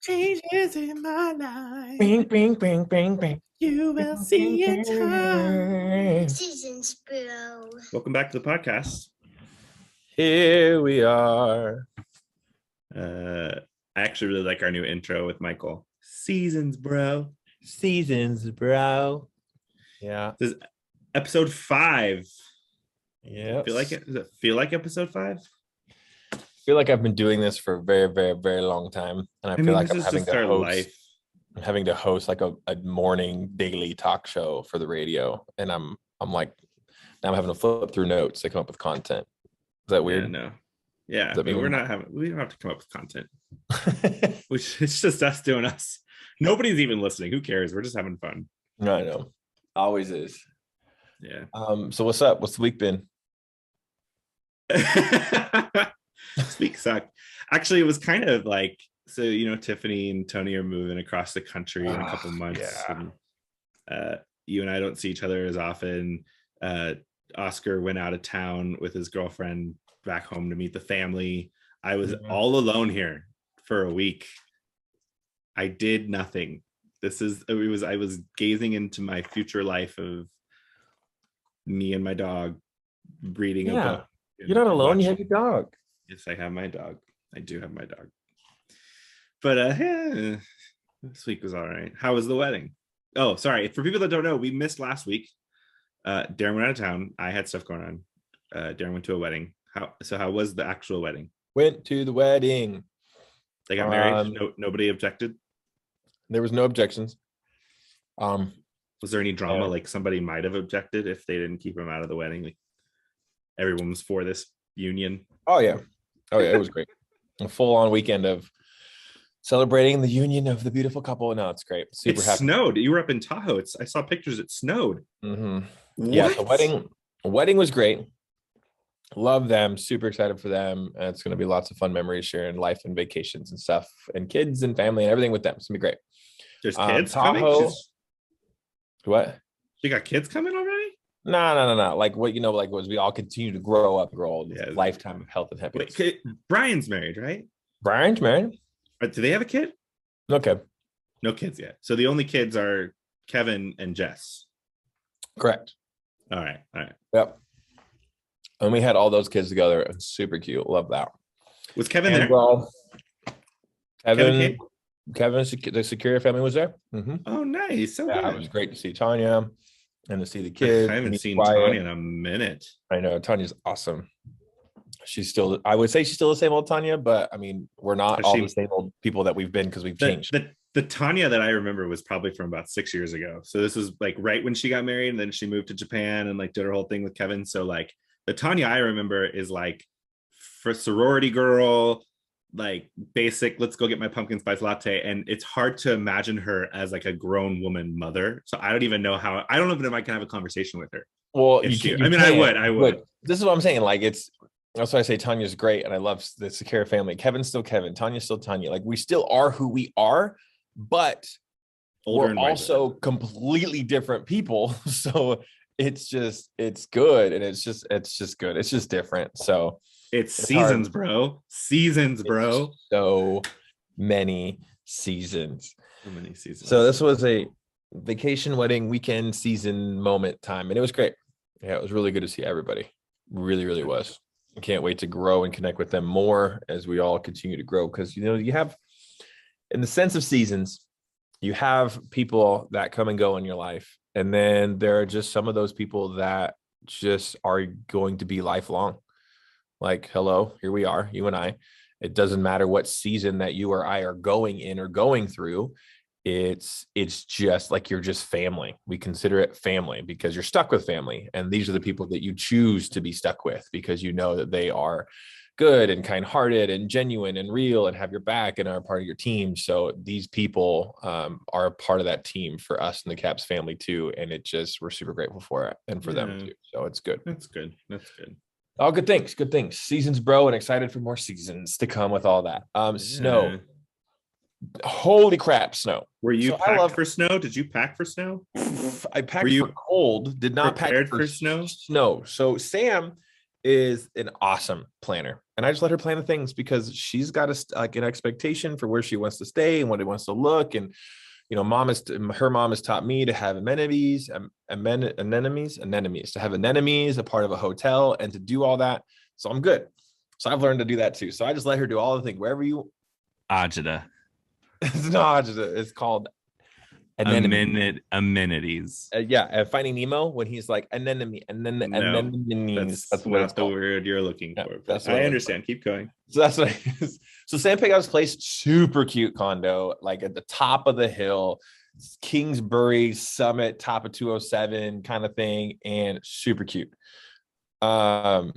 Changes in my life. Bing, bing, bing, bing, bing. You will see in time. Seasons, bro. Welcome back to the podcast. Here we are. I actually really like our new intro with Michael. Seasons, bro. Seasons, bro. Yeah. This is episode 5. Yeah. Feel like it? Does it feel like episode 5? I feel like I've been doing this for a very, very, very long time. And I feel like I'm having to host. Life. I'm having to host like a morning daily talk show for the radio. And I'm like, now I'm having to flip through notes to come up with content. Is that weird? Yeah, no. Yeah, but we don't have to come up with content. It's just us doing us. Nobody's even listening. Who cares? We're just having fun. I know. Always is. Yeah. So what's up? What's the week been? This week sucked. Actually, it was kind of like, so, Tiffany and Tony are moving across the country in a couple of months. Yeah. And, you and I don't see each other as often. Oscar went out of town with his girlfriend back home to meet the family. I was all alone here for a week. I did nothing. I was gazing into my future life of me and my dog reading a book. You're not alone. You have your dog. Yes, I have my dog. I do have my dog. But this week was all right. How was the wedding? Oh, sorry. For people that don't know, we missed last week. Darren went out of town. I had stuff going on. Darren went to a wedding. How was the actual wedding? Went to the wedding. They got married. Nobody objected. There was no objections. Was there any drama? Like somebody might have objected if they didn't keep him out of the wedding. Like everyone was for this union. Oh yeah, it was great. A full-on weekend of celebrating the union of the beautiful couple. No, it's great. Super happy. It snowed. You were up in Tahoe. I saw pictures. It snowed. Mm-hmm. Yeah, the wedding was great. Love them. Super excited for them. And it's going to be lots of fun memories, sharing life and vacations and stuff, and kids and family and everything with them. It's going to be great. There's kids coming? What? You got kids coming already? No. Like what, like as we all continue to grow up, lifetime of health and happiness. Wait, Brian's married, right? Brian's married. Do they have a kid? Okay. No kids yet. So the only kids are Kevin and Jess. Correct. All right. Yep. And we had all those kids together. It was super cute. Love that. Was Kevin there? Well, Kevin, the security family was there. Mm-hmm. Oh, nice. So good. It was great to see Tanya and to see the kids. I haven't seen Tanya in a minute. I know. Tanya's awesome. I would say she's still the same old Tanya, but I mean, we're not all the same old people that we've been because we've changed. The Tanya that I remember was probably from about 6 years ago. So this was like right when she got married, and then she moved to Japan and like did her whole thing with Kevin. So like the Tanya I remember is like for sorority girl, like basic, let's go get my pumpkin spice latte. And it's hard to imagine her as like a grown woman mother. So I don't even know if I can have a conversation with her. Well, I would. This is what I'm saying. Like that's why I say Tanya's great. And I love the Sakara family. Kevin's still Kevin. Tanya's still Tanya. Like we still are who we are, but we're also completely different people. So it's good. And it's just good. It's just different. So it's seasons, hard. Bro. Seasons, bro. It's so many seasons. So many seasons. So this was a vacation, wedding, weekend, season moment time. And it was great. Yeah, it was really good to see everybody. Really, really was. I can't wait to grow and connect with them more as we all continue to grow. Because, you have, in the sense of seasons, you have people that come and go in your life. And then there are just some of those people that just are going to be lifelong. Like, hello, here we are, you and I. It doesn't matter what season that you or I are going in or going through. It's just like you're just family. We consider it family because you're stuck with family. And these are the people that you choose to be stuck with because you know that they are good and kind-hearted and genuine and real and have your back and are part of your team. So these people are a part of that team for us in the Caps family too. And we're super grateful for it and for them too. So it's good. That's good. Oh, good things. Seasons, bro, and excited for more seasons to come with all that. Snow. Holy crap, snow. Were you packed for snow? Did you pack for snow? I packed for cold, did not pack for snow. So Sam is an awesome planner. And I just let her plan the things because she's got like an expectation for where she wants to stay and what it wants to look. And, you know, her mom has taught me to have amenities, to have anemones, a part of a hotel, and to do all that. So I'm good. So I've learned to do that too. So I just let her do all the things wherever you. Agita. It's not Agita. It's called amenities. Yeah, and Finding Nemo when he's like anemone, and then anemones. That's what not the word you're looking for. That's I understand. Keep going. So that's what it is. So Sam Pickout's place, super cute condo, like at the top of the hill, Kingsbury Summit, top of 207 kind of thing, and super cute. But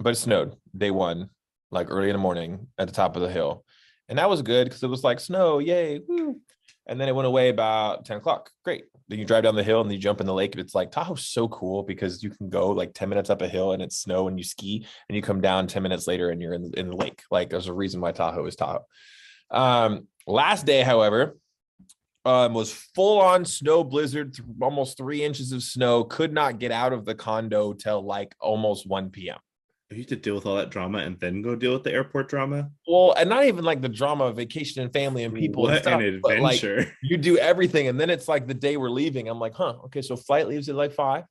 it snowed day one, like early in the morning at the top of the hill, and that was good because it was like snow, yay, woo. And then it went away about 10 o'clock. Great. Then you drive down the hill and you jump in the lake. It's like Tahoe's so cool because you can go like 10 minutes up a hill and it's snow and you ski and you come down 10 minutes later and you're in the lake. Like there's a reason why Tahoe is Tahoe. Last day, however, was full on snow blizzard, almost 3 inches of snow, could not get out of the condo till like almost 1 p.m. You have to deal with all that drama and then go deal with the airport drama. Well, and not even like the drama of vacation and family and people. What and stuff, an adventure. Like, you do everything. And then it's like the day we're leaving. I'm like, okay, so flight leaves at like 5.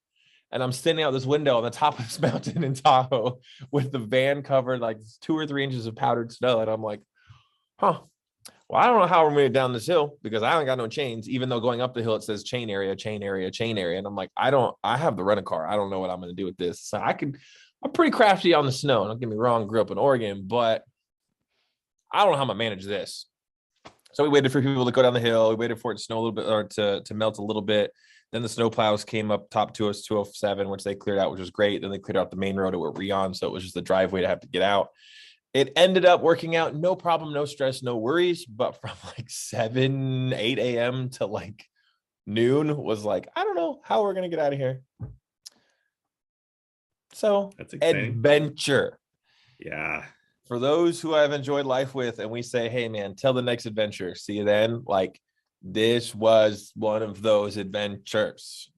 And I'm standing out this window on the top of this mountain in Tahoe with the van covered like 2 or 3 inches of powdered snow. And I'm like, well, I don't know how we're going to get down this hill because I haven't got no chains, even though going up the hill, it says chain area, chain area, chain area. And I'm like, I have the rent-a-car. I don't know what I'm going to do with this. So I'm pretty crafty on the snow. Don't get me wrong, grew up in Oregon, but I don't know how I'm gonna manage this. So we waited for people to go down the hill. We waited for it to snow a little bit or to melt a little bit. Then the snow plows came up top to us, 207, which they cleared out, which was great. Then they cleared out the main road that we're on. So it was just the driveway to have to get out. It ended up working out. No problem, no stress, no worries. But from like 8 a.m. to like noon was like, I don't know how we're going to get out of here. So that's exciting. Adventure. Yeah. For those who I've enjoyed life with, and we say, hey man, till the next adventure. See you then. Like this was one of those adventures.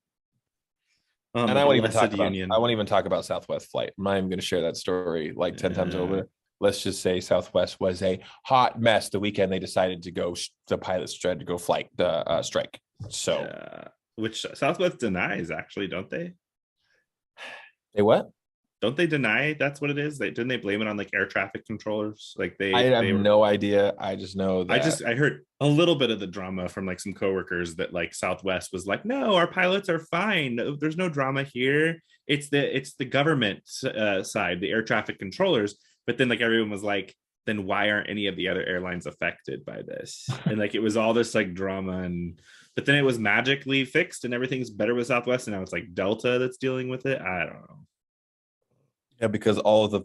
And I won't even talk about Southwest flight. I'm not even going to share that story like 10 times over. Let's just say Southwest was a hot mess the weekend they decided to go, the pilots tried to go strike. So which Southwest denies actually, don't they? They what? Don't they deny that's what it is? Didn't they blame it on like air traffic controllers? Like I have no idea. I just know that I heard a little bit of the drama from like some coworkers that like Southwest was like, no, our pilots are fine. There's no drama here. It's the government side, the air traffic controllers. But then like everyone was like, then why aren't any of the other airlines affected by this? And like it was all this like drama but then it was magically fixed and everything's better with Southwest. And now it's like Delta that's dealing with it. I don't know. Yeah, because all of the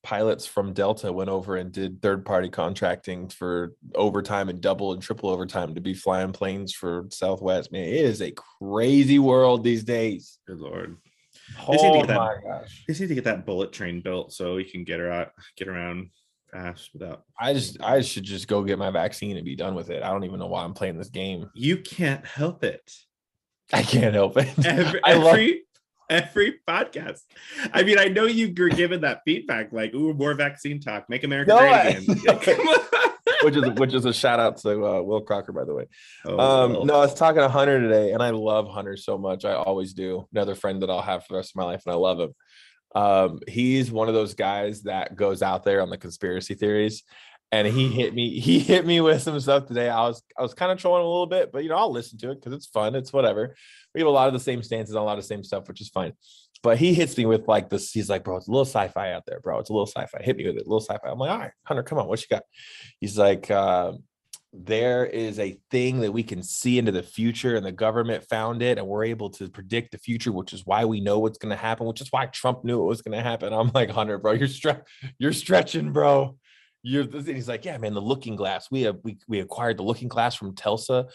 pilots from Delta went over and did third-party contracting for overtime and double and triple overtime to be flying planes for Southwest. Man, it is a crazy world these days. Good Lord. Oh my gosh. They need to get that bullet train built so we can get around fast without. I should just go get my vaccine and be done with it. I don't even know why I'm playing this game. You can't help it. I can't help it. Every podcast. I mean, I know you were given that feedback, like, ooh, more vaccine talk, make America great again. which is a shout out to Will Crocker, by the way. No, I was talking to Hunter today, and I love Hunter so much. I always do. Another friend that I'll have for the rest of my life, and I love him. He's one of those guys that goes out there on the conspiracy theories. And he hit me with some stuff today. I was kind of trolling a little bit, but I'll listen to it because it's fun. It's whatever. We have a lot of the same stances on a lot of the same stuff, which is fine. But he hits me with like this. He's like, bro, it's a little sci-fi out there, bro. It's a little sci-fi. Hit me with it, a little sci-fi. I'm like, all right, Hunter, come on, what you got? He's like, there is a thing that we can see into the future, and the government found it, and we're able to predict the future, which is why we know what's going to happen, which is why Trump knew it was going to happen. I'm like, Hunter, bro, you're stretching, bro. He's like, yeah, man, the Looking Glass. We acquired the Looking Glass from Tesla,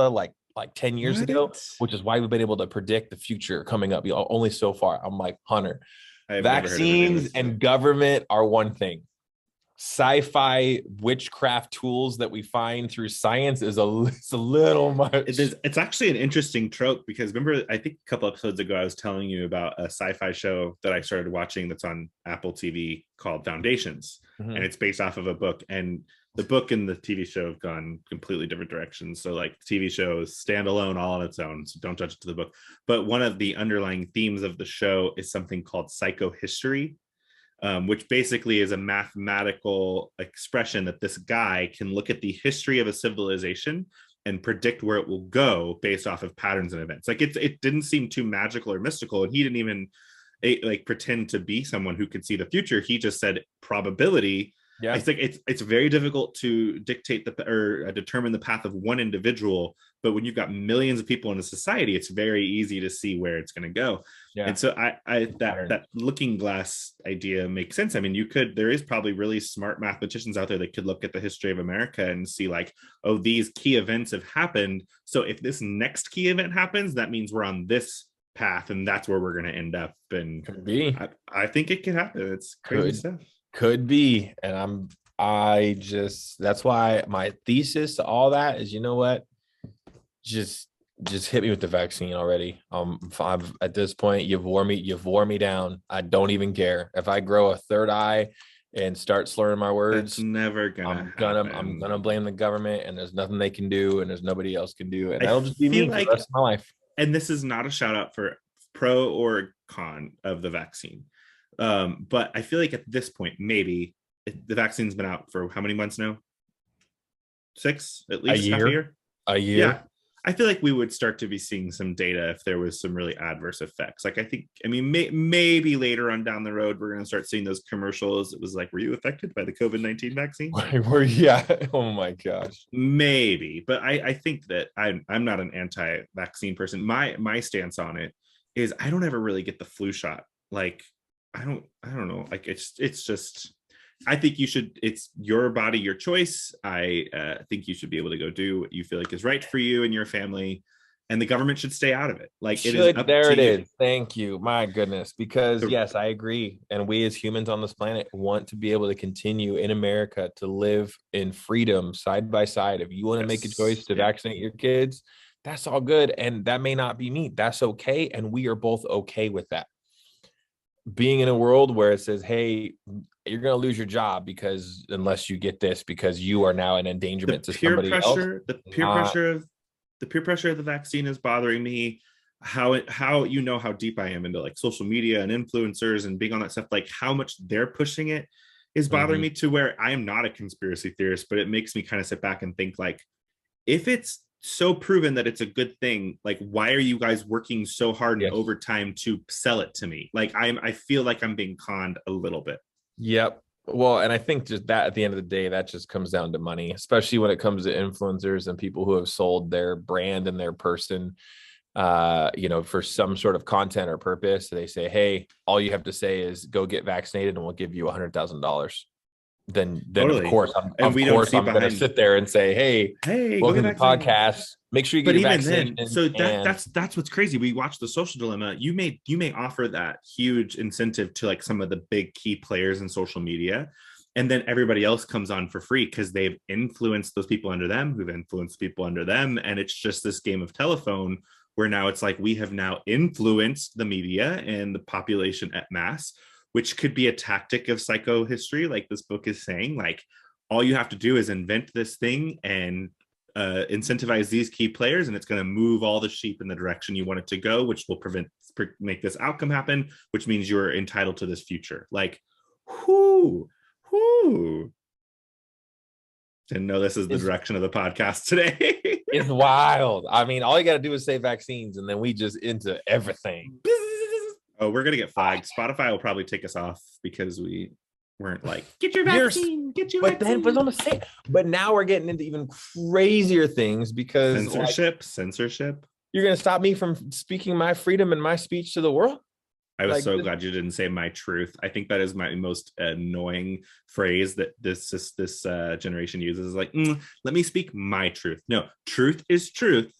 like 10 years ago, which is why we've been able to predict the future coming up. Only so far. I'm like, Hunter, vaccines and government are one thing. sci-fi witchcraft tools that we find through science is it's a little much. It's actually an interesting trope because remember, I think a couple episodes ago, I was telling you about a sci-fi show that I started watching that's on Apple TV called Foundations. And it's based off of a book. And the book and the TV show have gone completely different directions. So like TV shows stand alone all on its own. So don't judge it to the book. But one of the underlying themes of the show is something called psychohistory, which basically is a mathematical expression that this guy can look at the history of a civilization and predict where it will go based off of patterns and events. Like it didn't seem too magical or mystical, and he didn't even like pretend to be someone who could see the future. He just said probability. Yeah, I think it's very difficult to dictate or determine the path of one individual, but when you've got millions of people in a society, it's very easy to see where it's going to go. Yeah. And so that looking glass idea makes sense. I mean, there is probably really smart mathematicians out there that could look at the history of America and see like, oh, these key events have happened. So if this next key event happens, that means we're on this path and that's where we're going to end up. And could be. I think it could happen. It's crazy stuff. Could be. And that's why my thesis to all that is, you know what, just hit me with the vaccine already. At this point, you've wore me down. I don't even care if I grow a third eye and start slurring my words. It's never gonna I'm gonna blame the government, and there's nothing they can do, and there's nobody else can do, and that'll just be me for the rest of my life. And this is not a shout out for pro or con of the vaccine. But I feel like at this point, maybe the vaccine's been out for how many months now? 6, at least half a year. A year. Yeah. I feel like we would start to be seeing some data if there was some really adverse effects. Like maybe later on down the road, we're going to start seeing those commercials. It was like, were you affected by the COVID-19 vaccine? Yeah. Oh my gosh. Maybe. But I think that I'm not an anti-vaccine person. My stance on it is I don't ever really get the flu shot. Like, I don't know. Like it's just, I think it's your body, your choice. I think you should be able to go do what you feel like is right for you and your family, and the government should stay out of it. Like it is up there to it you. is. Thank you. My goodness. Because yes, I agree. And we as humans on this planet want to be able to continue in America to live in freedom side by side. If you want to make a choice to vaccinate your kids, that's all good. And that may not be me. That's okay. And we are both okay with that. Being in a world where it says, hey, you're going to lose your job because unless you get this, because you are now an endangerment to somebody else. The peer pressure of the vaccine is bothering me. How you know how deep I am into like social media and influencers and being on that stuff, like how much they're pushing it is bothering me, to where I am not a conspiracy theorist, but it makes me kind of sit back and think like, if it's so proven that it's a good thing, like why are you guys working so hard and overtime to sell it to me? Like I feel like I'm being conned a little bit. Yep. Well, and I think just that at the end of the day, that just comes down to money, especially when it comes to influencers and people who have sold their brand and their person, for some sort of content or purpose. They say, hey, all you have to say is go get vaccinated and we'll give you $100,000. Then totally. Of course I'm going to sit there and say, hey, welcome to the podcast. Make sure you get vaccinated. So that's what's crazy. We watched The Social Dilemma. You may offer that huge incentive to like some of the big key players in social media, and then everybody else comes on for free because they've influenced those people under them, who've influenced people under them, and it's just this game of telephone where now it's like we have now influenced the media and the population at mass, which could be a tactic of psychohistory, like this book is saying. Like, all you have to do is invent this thing and incentivize these key players, and it's going to move all the sheep in the direction you want it to go, which will make this outcome happen, which means you're entitled to this future. Like, whoo. Didn't know this is the direction of the podcast today. It's wild. I mean, all you got to do is say vaccines, and then we just into everything. Oh, we're gonna get flagged. Spotify will probably take us off because we weren't like, get your vaccine, get your vaccine. But now we're getting into even crazier things because censorship. You're gonna stop me from speaking my freedom and my speech to the world. I was so glad you didn't say my truth. I think that is my most annoying phrase that this generation uses. Like, let me speak my truth. No, truth is truth.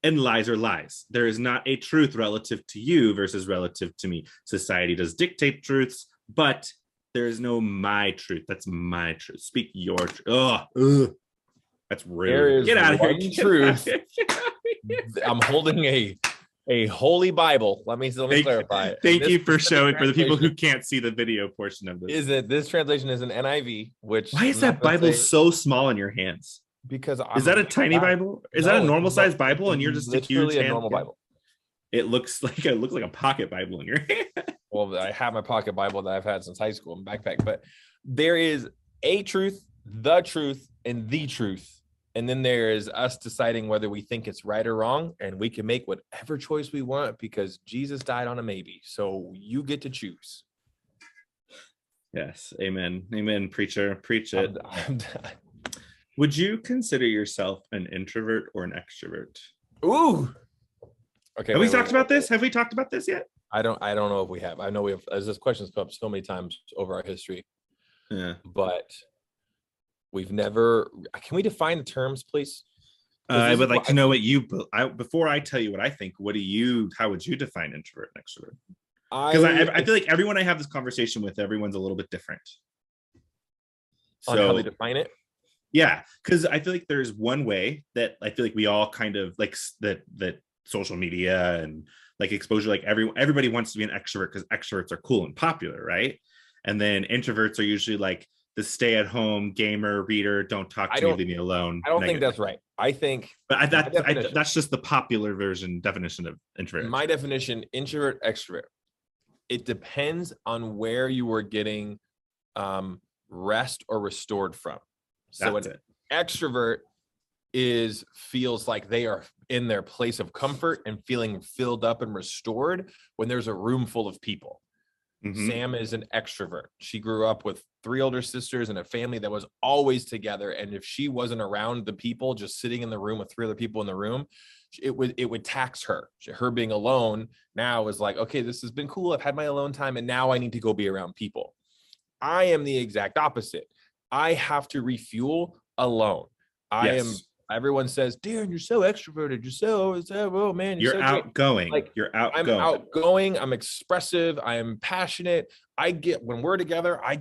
And lies are lies. There is not a truth relative to you versus relative to me. Society does dictate truths, but There is no my truth. That's my truth. Speak your truth. Ugh. That's rude. There is Get out of here. one truth. I'm holding a holy Bible. Let me clarify. Thank you for showing for the people who can't see the video portion of this. This translation is an NIV, which why is that Bible so small in your hands? Because is that a tiny Bible? Is that a normal size Bible and you're just literally a huge normal Bible? It looks like a pocket Bible in your hand. Well, I have my pocket Bible that I've had since high school in backpack, but there is a truth, the truth, and the truth. And then there is us deciding whether we think it's right or wrong, and we can make whatever choice we want because Jesus died on a maybe. So you get to choose. Yes. Amen. Amen. Preacher, preach it. I'm done. Would you consider yourself an introvert or an extrovert? Ooh. Okay. Have we talked about this? Have we talked about this yet? I don't know if we have. I know we have, as this question's come up so many times over our history. Yeah. But we've never. Can we define the terms, please? I would like to know what you. Before I tell you what I think, how would you define introvert and extrovert? Because I feel like everyone I have this conversation with, everyone's a little bit different. On how they define it. Yeah, because I feel like there's one way that I feel like we all kind of like that social media and like exposure, like everybody wants to be an extrovert because extroverts are cool and popular, right? And then introverts are usually like the stay-at-home gamer, reader, don't talk to me, leave me alone. I don't think that's right. I think, but that's just the popular definition of introvert. My definition, introvert, extrovert. It depends on where you were getting rest or restored from. So an extrovert feels like they are in their place of comfort and feeling filled up and restored when there's a room full of people. Mm-hmm. Sam is an extrovert. She grew up with 3 older sisters and a family that was always together. And if she wasn't around the people, just sitting in the room with 3 other people in the room, it would tax her. Her being alone now is like, okay, this has been cool. I've had my alone time and now I need to go be around people. I am the exact opposite. I have to refuel alone. Everyone says, Darren, you're so extroverted. You're so oh man, you're so outgoing. Like, you're outgoing. I'm outgoing. I'm expressive. I am passionate. When we're together, I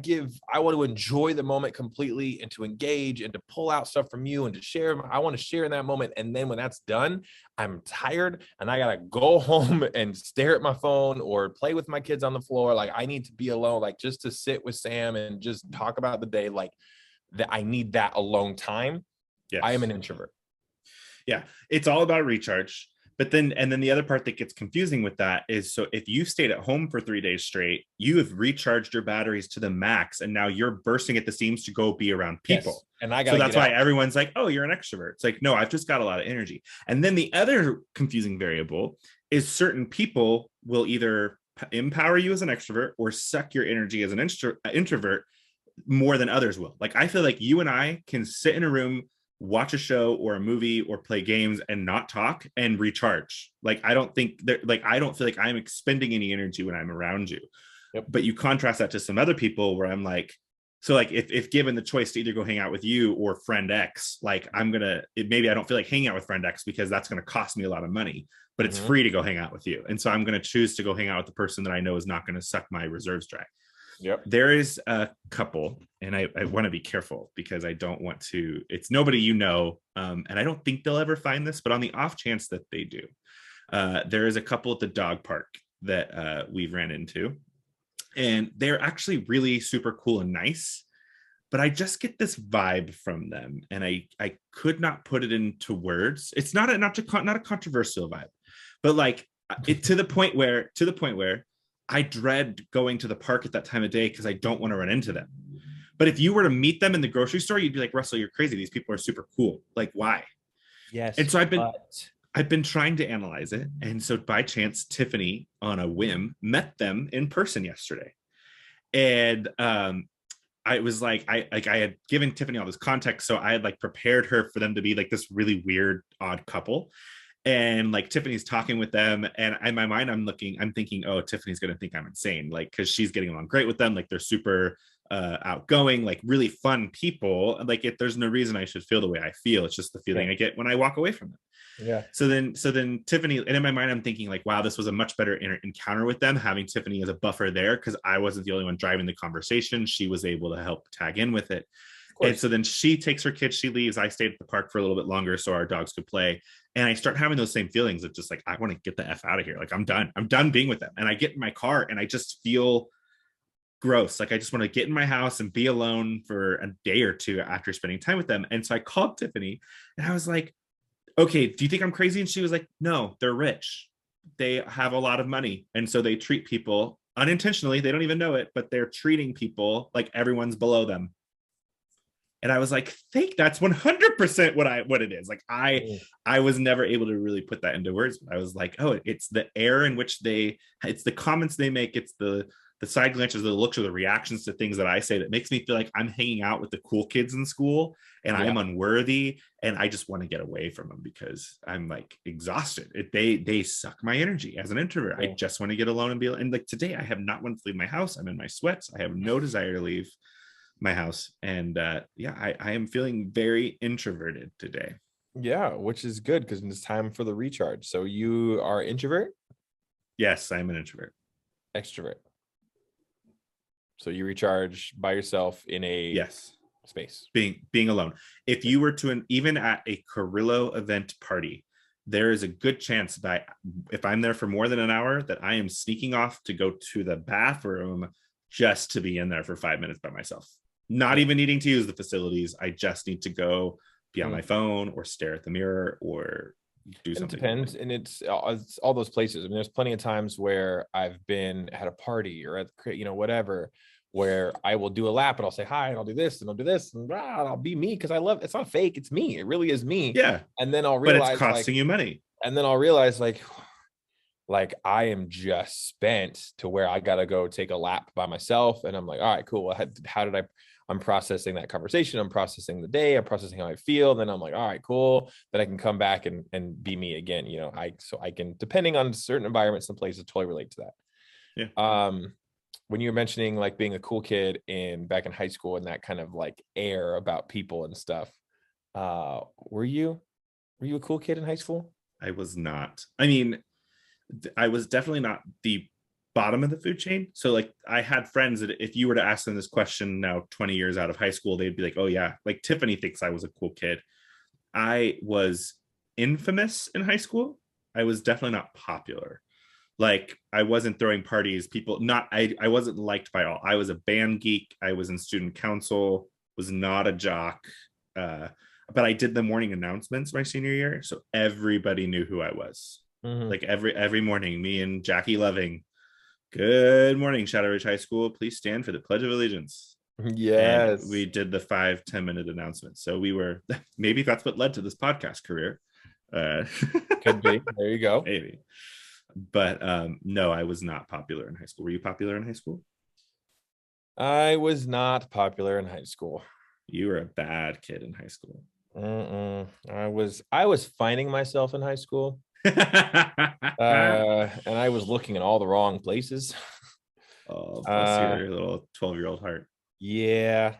want to enjoy the moment completely and to engage and to pull out stuff from you and to share. I want to share in that moment. And then when that's done, I'm tired and I got to go home and stare at my phone or play with my kids on the floor. Like I need to be alone, like just to sit with Sam and just talk about the day. Like that I need that alone time. Yes. I am an introvert. Yeah, it's all about recharge. But then the other part that gets confusing with that is, so if you stayed at home for 3 days straight, you have recharged your batteries to the max, and now you're bursting at the seams to go be around people. Yes. And I got so that's why everyone's like, "Oh, you're an extrovert." It's like, no, I've just got a lot of energy. And then the other confusing variable is certain people will either empower you as an extrovert or suck your energy as an introvert more than others will. Like I feel like you and I can sit in a room, watch a show or a movie or play games and not talk and recharge. Like I don't feel like I'm expending any energy when I'm around you. Yep. But you contrast that to some other people where I'm like, so like if given the choice to either go hang out with you or friend X, like maybe I don't feel like hanging out with friend X because that's going to cost me a lot of money, but it's free to go hang out with you. And so I'm going to choose to go hang out with the person that I know is not going to suck my reserves dry. Yep. There is a couple, and I want to be careful because I don't want to, it's nobody you know, and I don't think they'll ever find this, but on the off chance that they do, there is a couple at the dog park that we've ran into, and they're actually really super cool and nice, but I just get this vibe from them, and I could not put it into words. It's not a controversial vibe, but like to the point where I dread going to the park at that time of day because I don't want to run into them. But if you were to meet them in the grocery store, you'd be like, Russell, you're crazy. These people are super cool. Like, why? Yes. And so I've been trying to analyze it. And so by chance, Tiffany, on a whim, met them in person yesterday. And I was like, I had given Tiffany all this context. So I had like prepared her for them to be like this really weird, odd couple. And like Tiffany's talking with them, and in my mind I'm thinking, oh, Tiffany's gonna think I'm insane, like because she's getting along great with them, like they're super outgoing, like really fun people. Like there's no reason I should feel the way I feel. It's just the feeling I get when I walk away from them. Yeah. So then Tiffany, and in my mind, I'm thinking like, wow, this was a much better encounter with them, having Tiffany as a buffer there, because I wasn't the only one driving the conversation. She was able to help tag in with it. And so then she takes her kids, she leaves. I stayed at the park for a little bit longer so our dogs could play. And I start having those same feelings of just like, I want to get the F out of here. Like I'm done being with them. And I get in my car and I just feel gross. Like I just want to get in my house and be alone for a day or two after spending time with them. And so I called Tiffany and I was like, okay, do you think I'm crazy? And she was like, no, they're rich. They have a lot of money. And so they treat people unintentionally. They don't even know it, but they're treating people like everyone's below them. And I was like, that's 100% what it is. Like I was never able to really put that into words. I was like, oh, it's the air in which it's the comments they make. It's the side glances, the looks, or the reactions to things that I say that makes me feel like I'm hanging out with the cool kids in school and I'm unworthy. And I just want to get away from them because I'm like exhausted. They suck my energy as an introvert. I just want to get alone and be, and like today I have not wanted to leave my house. I'm in my sweats. I have no desire to leave my house. And I am feeling very introverted today. Yeah, which is good because it's time for the recharge. So you are introvert? Yes, I'm an introvert. Extrovert. So you recharge by yourself in a space. Being alone. If you were to even at a Carrillo event party, there is a good chance that if I'm there for more than an hour, that I am sneaking off to go to the bathroom just to be in there for 5 minutes by myself. Not even needing to use the facilities. I just need to go be on my phone or stare at the mirror or do something. It depends. And it's all those places. I mean, there's plenty of times where I've been at a party or at, whatever, where I will do a lap and I'll say hi and I'll do this and I'll do this and I'll be me because I love it's not fake. It's me. It really is me. Yeah. And then I'll realize, but it's costing you money. And then I'll realize like I am just spent to where I got to go take a lap by myself. And I'm like, all right, cool. How did I'm processing that conversation. I'm processing the day. I'm processing how I feel. Then I'm like, all right, cool. Then I can come back and be me again. So I can, depending on certain environments and places, totally relate to that. Yeah. When you were mentioning like being a cool kid back in high school and that kind of like air about people and stuff, were you a cool kid in high school? I was not. I mean, I was definitely not the bottom of the food chain. So like I had friends that if you were to ask them this question now 20 years out of high school, they'd be like, oh yeah, like Tiffany thinks I was a cool kid. I was infamous in high school. I was definitely not popular. Like I wasn't throwing parties. I wasn't liked by all. I was a band geek. I was in student council, was not a jock. But I did the morning announcements my senior year. So everybody knew who I was. Like every morning, me and Jackie Loving, good morning, Shadow Ridge High School. Please stand for the Pledge of Allegiance. Yes. And we did the 5-10 minute announcements. So we were, maybe that's what led to this podcast career. Could be. There you go. Maybe. But no, I was not popular in high school. Were you popular in high school? I was not popular in high school. You were a bad kid in high school. I was finding myself in high school. And I was looking in all the wrong places. Oh, bless your little 12-year-old heart. Yeah.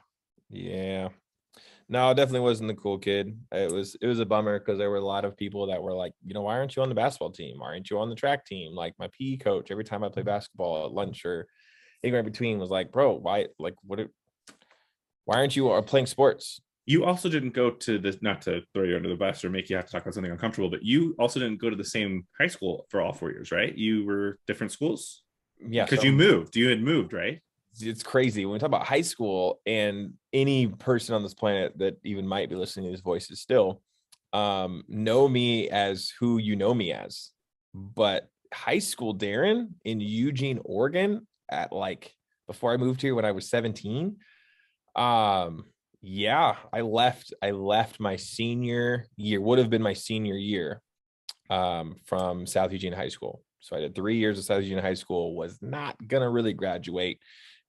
No, I definitely wasn't the cool kid. It was a bummer because there were a lot of people that were like, why aren't you on the basketball team? Why aren't you on the track team? Like my PE coach, every time I play basketball at lunch or anywhere in between was like, bro, why aren't you playing sports? You also didn't go to this, not to throw you under the bus or make you have to talk about something uncomfortable, but you also didn't go to the same high school for all 4 years, right? You were different schools? Yeah. Because you had moved, right? It's crazy when we talk about high school, and any person on this planet that even might be listening to these voices still know me as who you know me as. But high school Darren in Eugene, Oregon at before I moved here when I was 17. Yeah, I left my senior year, would have been my senior year from South Eugene High School. So I did 3 years of South Eugene High School, was not going to really graduate,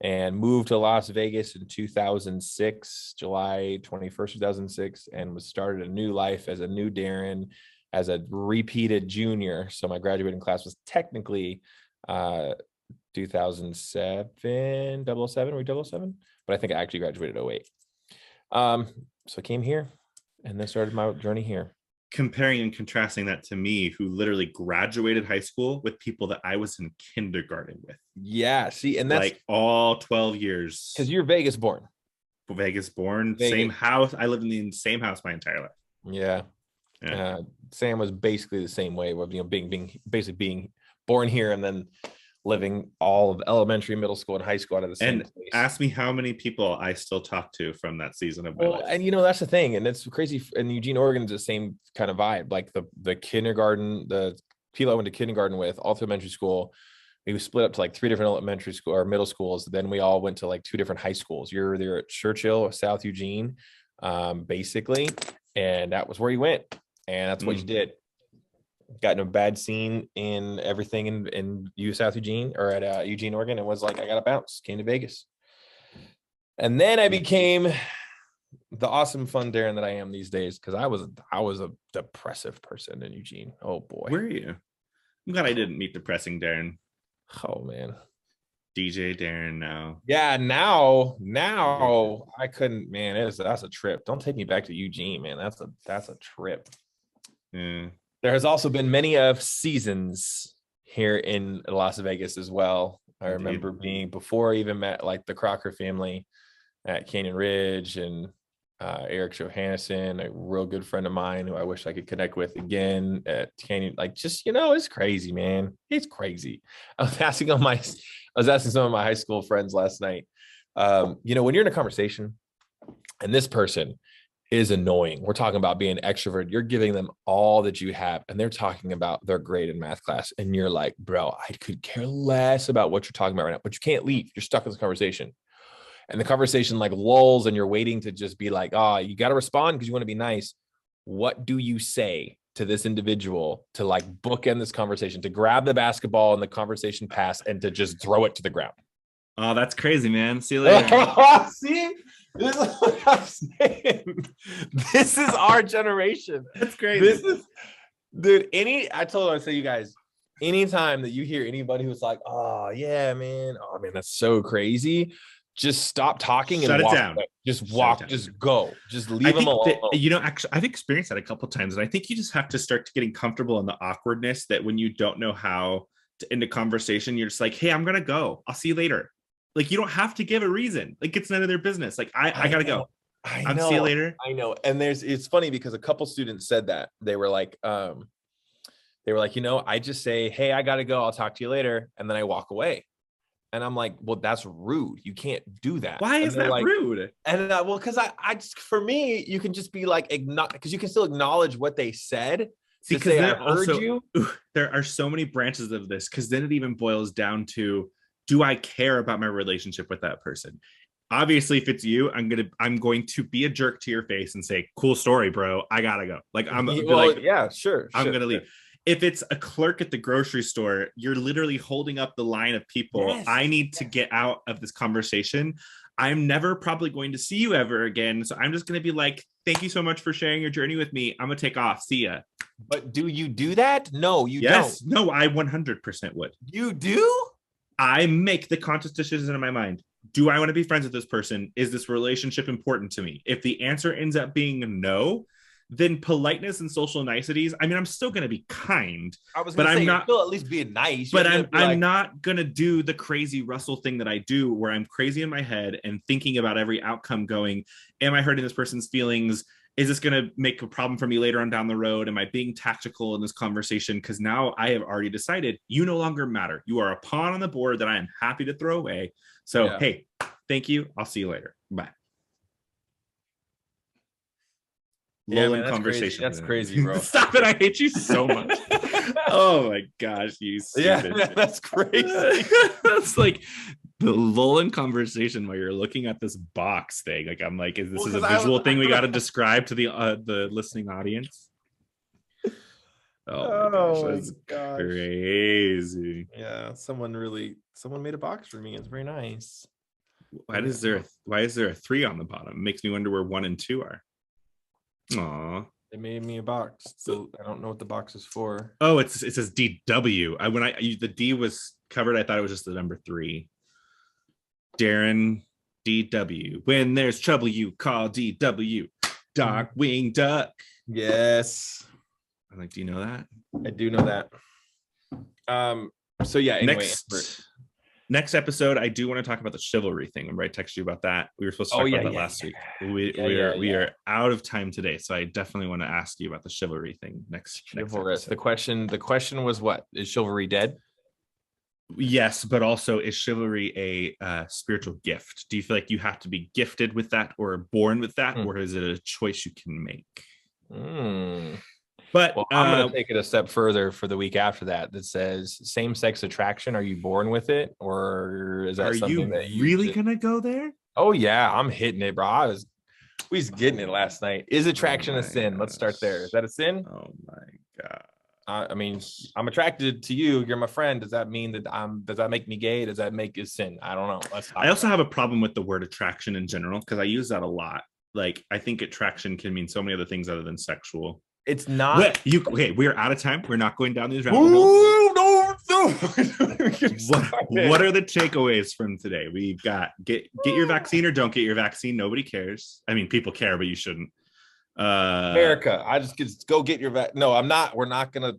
and moved to Las Vegas in 2006, July 21st, 2006, and started a new life as a new Darren, as a repeated junior. So my graduating class was technically 2007, 007, were we 007? but I think I actually graduated 08. So I came here and then started my journey here. Comparing and contrasting that to me, who literally graduated high school with people that I was in kindergarten with. Yeah, see, and that's like all 12 years. because you're Vegas born. Vegas born, same house. I lived in the same house my entire life. Yeah. Sam was basically the same way of basically being born here and then living all of elementary, middle school, and high school out of the same place. Ask me how many people I still talk to from that season of my life. And that's the thing, and it's crazy. And Eugene, Oregon is the same kind of vibe. Like the kindergarten, the people I went to kindergarten with, all through elementary school, we split up to like 3 different elementary school or middle schools. Then we all went to like 2 different high schools. You're either at Churchill or South Eugene, basically, and that was where you went, and that's what you did. Got in a bad scene in everything in South Eugene or at Eugene, Oregon, and was like, I gotta bounce. Came to Vegas, and then I became the awesome fun Darren that I am these days, because I was a depressive person in Eugene. Oh boy, where are you? I'm glad I didn't meet depressing Darren. Oh man, DJ Darren now. Yeah, now I couldn't. Man, that's a trip. Don't take me back to Eugene, man. That's a trip. Yeah. There has also been many of seasons here in Las Vegas as well. I remember being, before I even met like the Crocker family, at Canyon Ridge, and Eric Johannesson, a real good friend of mine who I wish I could connect with again at Canyon. Like, just, it's crazy, man. It's crazy. I was asking some of my high school friends last night. When you're in a conversation and this person is annoying, we're talking about being extrovert, you're giving them all that you have, and they're talking about their grade in math class, and you're like, bro, I could care less about what you're talking about right now, but you can't leave. You're stuck in this conversation. And the conversation like lulls, and you're waiting to just be like, you got to respond because you want to be nice. What do you say to this individual to like bookend this conversation, to grab the basketball and the conversation pass and to just throw it to the ground? Oh, that's crazy, man. See you later. See, this is what I'm saying. This is our generation. That's crazy. I told her, I say, you guys, anytime that you hear anybody who's like, oh yeah, man, that's so crazy, just stop talking and walk down. Just walk, just go, just leave them alone. Actually, I've experienced that a couple of times, and I think you just have to start getting comfortable in the awkwardness that when you don't know how to end a conversation, you're just like, hey, I'm gonna go. I'll see you later. Like, you don't have to give a reason. Like, it's none of their business. Like, I gotta go. I'll see you later. I know. And it's funny because a couple students said that. They were like, I just say, hey, I gotta go. I'll talk to you later. And then I walk away. And I'm like, well, that's rude. You can't do that. Why is that rude? And because I just, for me, you can just be like, because you can still acknowledge what they said. Because there are so many branches of this, because then it even boils down to, do I care about my relationship with that person? Obviously, if it's you, I'm going to be a jerk to your face and say, cool story, bro. I gotta go. Like, yeah, sure. I'm gonna leave. If it's a clerk at the grocery store, you're literally holding up the line of people. Yes. I need to get out of this conversation. I'm never probably going to see you ever again. So I'm just going to be like, thank you so much for sharing your journey with me. I'm going to take off. See ya. But do you do that? No, you don't. No, I 100% would. You do? I make the conscious decision in my mind. Do I want to be friends with this person? Is this relationship important to me? If the answer ends up being no, then politeness and social niceties. I mean, I'm still going to be kind. I'm not still at least being nice. But I'm not going to do the crazy Russell thing that I do, where I'm crazy in my head and thinking about every outcome going, am I hurting this person's feelings? Is this going to make a problem for me later on down the road? Am I being tactical in this conversation? Because now I have already decided you no longer matter. You are a pawn on the board that I am happy to throw away. So, Hey, thank you. I'll see you later. Bye. Yeah, man, that's crazy, bro. Stop it. I hate you so much. Oh my gosh, you stupid. Yeah, that's crazy. That's like the lull in conversation while you're looking at this box thing. Like, I'm like, is a visual thing we got to describe to the listening audience? Oh my gosh, that's crazy. Yeah, someone made a box for me. It's very nice. Why is there a 3 on the bottom? It makes me wonder where 1 and 2 are. Aw. They made me a box, so I don't know what the box is for. Oh, it says DW. When the D was covered, I thought it was just the number 3. Darren DW. When there's trouble, you call DW. Darkwing Duck. Yes. I'm like, do you know that? I do know that. So yeah, anyway. Next episode, I do want to talk about the chivalry thing. Remember, I texted you about that. We were supposed to talk about that last week. We are out of time today, so I definitely want to ask you about the chivalry thing next. Chivalrous. The question was, what is chivalry dead? Yes, but also, is chivalry a spiritual gift? Do you feel like you have to be gifted with that or born with that, or is it a choice you can make? But I'm going to take it a step further for the week after that says same-sex attraction. Are you born with it, or is that something that you really going to go there? Oh yeah, I'm hitting it, bro. We was getting it last night. Is attraction a sin? Let's start there. Is that a sin? Oh my God. I mean, I'm attracted to you. You're my friend. Does that mean that does that make me gay? Does that make it sin? I don't know. I also have a problem with the word attraction in general, because I use that a lot. Like, I think attraction can mean so many other things other than sexual. It's not. Okay, we're out of time. We're not going down these rabbit holes. No. What are the takeaways from today? We've got get your vaccine or don't get your vaccine. Nobody cares. I mean, people care, but you shouldn't. America, I just go get your vaccine. No, I'm not. We're not gonna.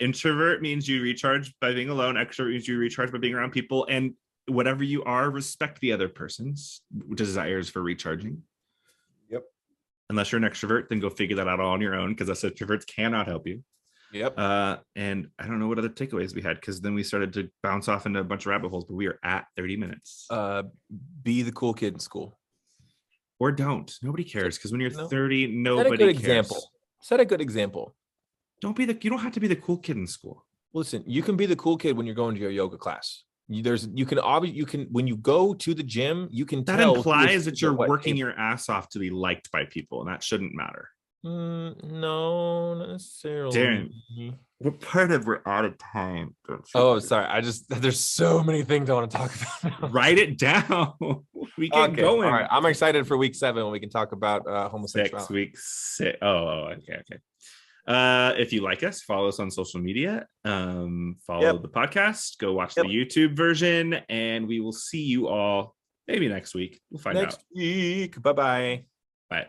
Introvert means you recharge by being alone. Extrovert means you recharge by being around people. And whatever you are, respect the other person's desires for recharging. Yep. Unless you're an extrovert, then go figure that out all on your own, because us introverts cannot help you. Yep. And I don't know what other takeaways we had, because then we started to bounce off into a bunch of rabbit holes, but we are at 30 minutes. Be the cool kid in school. Or don't. Nobody cares, because when you're 30, nobody cares. Set a good example. You don't have to be the cool kid in school. Listen, you can be the cool kid when you're going to your yoga class. When you go to the gym, you can that tell implies that you're working your ass off to be liked by people, and that shouldn't matter. No, not necessarily. Darren, what part of we're out of time? Sorry. There's so many things I want to talk about. Write it down. We get going. All right, I'm excited for week 7 when we can talk about homosexuality. Week 6. Okay. If you like us, follow us on social media. Follow the podcast. Go watch the YouTube version, and we will see you all maybe next week. We'll find out. Next week. Bye-bye. Bye.